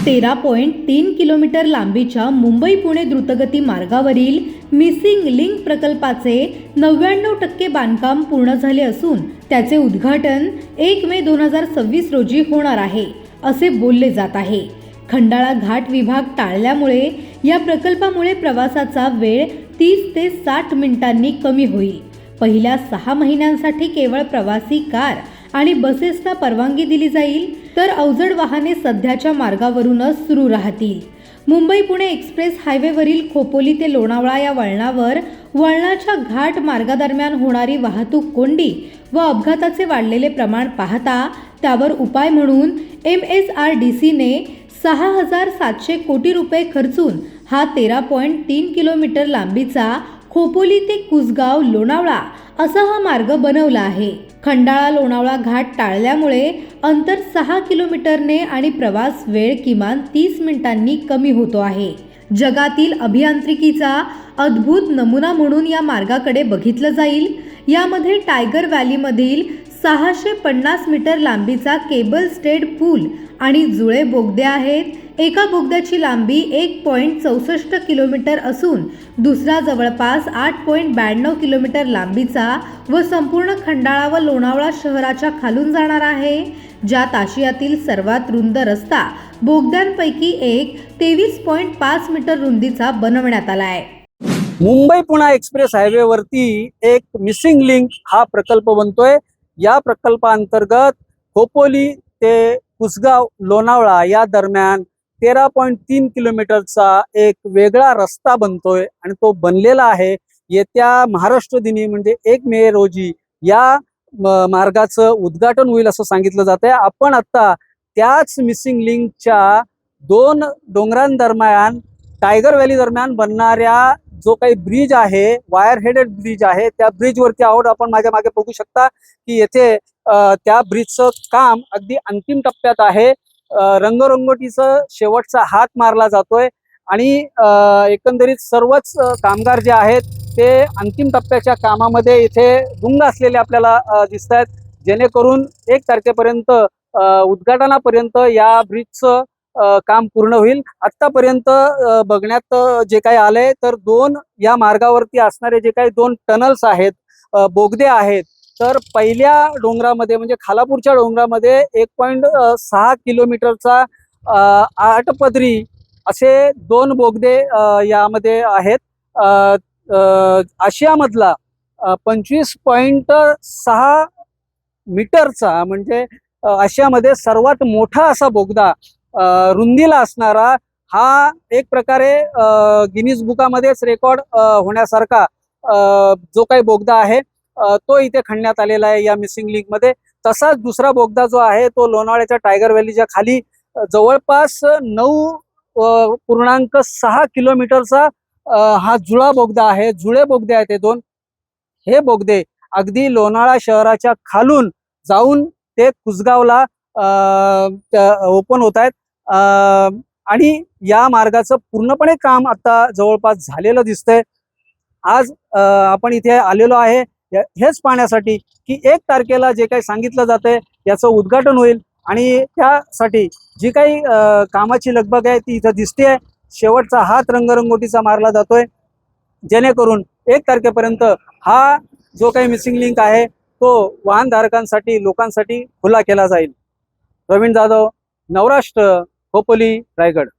13.3 kilometre लांबीच्या मुंबई पुणे द्रुतगती मार्गावरील मिसिंग लिंक प्रकल्पाचे 99% बांधकाम पूर्ण झाले असून त्याचे उद्घाटन 1 मे 2026 रोजी होणार आहे असे बोलले जात आहे। खंडाळा घाट विभाग टाळल्यामुळे या प्रकल्पामुळे प्रवासाचा वेळ 30 ते 60 मिनिटांनी कमी होईल। पहिल्या 6 महिन्यांसाठी केवळ प्रवासी कार आणि बसेसना परवानगी दिली जाईल, तर अवजड वाहने सध्याच्या मार्गावरूनच सुरू राहतील। मुंबई पुणे एक्सप्रेस हायवेवरील खोपोली ते लोणावळा या वळणाच्या घाट मार्गादरम्यान होणारी वाहतूक कोंडी व अपघाताचे वाढलेले प्रमाण पाहता त्यावर उपाय म्हणून MSRDCने 6,700 कोटी रुपये खर्चून हा 13.3 किलोमीटर लांबीचा खोपोली ते कुसगाव लोणावळा असा हा मार्ग बनवला आहे। खंडाळा लोणावळा घाट टाळल्यामुळे अंतर 6 किलोमीटरने आणि प्रवास वेळ किमान 30 मिनिटांनी कमी होतो आहे। जगातील अभियांत्रिकीचा अद्भुत नमुना म्हणून या मार्गाकडे बघितलं जाईल। यामध्ये टायगर व्हॅलीमधील 650 मीटर लांबीचा केबल स्टेड पूल आणि जुळे बोगदे आहेत। एका बोगद्याची लांबी 1.64 किलोमीटर असून दुसरा जवळपास 8.92 किलोमीटर लांबीचा व संपूर्ण खंडाळा व लोणावळा शहराच्या खालून जाणार आहे, ज्यात आशियातील सर्वात रुंद रस्ता बोगद्यांपैकी एक 23.5 मीटर रुंदीचा बनवण्यात आला आहे। मुंबई पुणे एक्सप्रेस हायवे वरती एक मिसिंग लिंक हा प्रकल्प बनतोय। या प्रकल्पाअंतर्गत खोपोली ते कुसगाव लोणावळा या दरम्यान 13.3 किलोमीटरचा एक वेगळा रस्ता बनतोय आणि तो बनलेला आहे। येत्या महाराष्ट्र दिनी म्हणजे 1 मे रोजी या मार्गाचं उद्घाटन होईल असं सांगितलं जात आहे। आपण आता त्याच मिसिंग लिंकच्या 2 डोंगरांदरम्यान टायगर व्हॅली दरम्यान बनणाऱ्या जो काही ब्रिज आहे, वायर हेडेड ब्रिज आहे, त्या ब्रिज वरती आहोत। आपण माझ्या मागे बघू शकता की येथे त्या ब्रिजचं काम अगदी अंतिम टप्प्यात आहे। रंगरंगोटीचं शेवटचा हात मारला जातोय आणि एकंदरीत सर्वच कामगार जे आहेत ते अंतिम टप्प्याच्या कामामध्ये इथे गुंग असलेले आपल्याला दिसत आहेत, जेणेकरून 1 तारखेपर्यंत उद्घाटनापर्यंत या ब्रिजचं काम पूर्ण होईल। आतापर्यंत बघण्यात जे काही आलंय तर 2 या मार्गावरती असणारे जे काही 2 टनल्स आहेत, बोगदे आहेत, तर पहिल्या डोंगरामध्ये म्हणजे खालापूरच्या डोंगरामध्ये 1.6 किलोमीटरचा 8 पदरी असे 2 बोगदे यामध्ये आहेत। आशियामधला 25.6 मीटरचा म्हणजे आशियामध्ये सर्वात मोठा असा बोगदा रुंदीला असणारा हा एक प्रकारे गिनीज बुकामध्येच रेकॉर्ड होण्यासारखा जो काही बोगदा आहे तो इथे खणण्यात आलेला आहे या मिसिंग लिंक मध्ये। तसाच दुसरा बोगदा जो आहे तो लोणावळ्याच्या टायगर व्हॅलीच्या खाली जवळपास 9.6 किलोमीटरचा हा जुळा बोगदा आहे। जुळे बोगदे आहेत ते 2। हे बोगदे अगदी लोणावळा शहराच्या खालून जाऊन ते कुसगावला ओपन होत आहेत आणि या मार्गाचं पूर्णपणे काम आता जवळपास झालेलं दिसतंय। आज आपण इथे आलेलो आहे हेच पाहण्यासाठी की 1 तारखेला जे काही सांगितलं जातंय याचं उद्घाटन होईल आणि त्यासाठी जी काही कामाची लगबग आहे ती इथं दिसते। शेवटचा हात रंगरंगोटीचा मारला जातोय, जेणेकरून 1 तारखेपर्यंत हा जो काही मिसिंग लिंक आहे तो वाहनधारकांसाठी, लोकांसाठी खुला केला जाईल। प्रवीण जाधव, नवराष्ट्र, खोपोली, रायगड।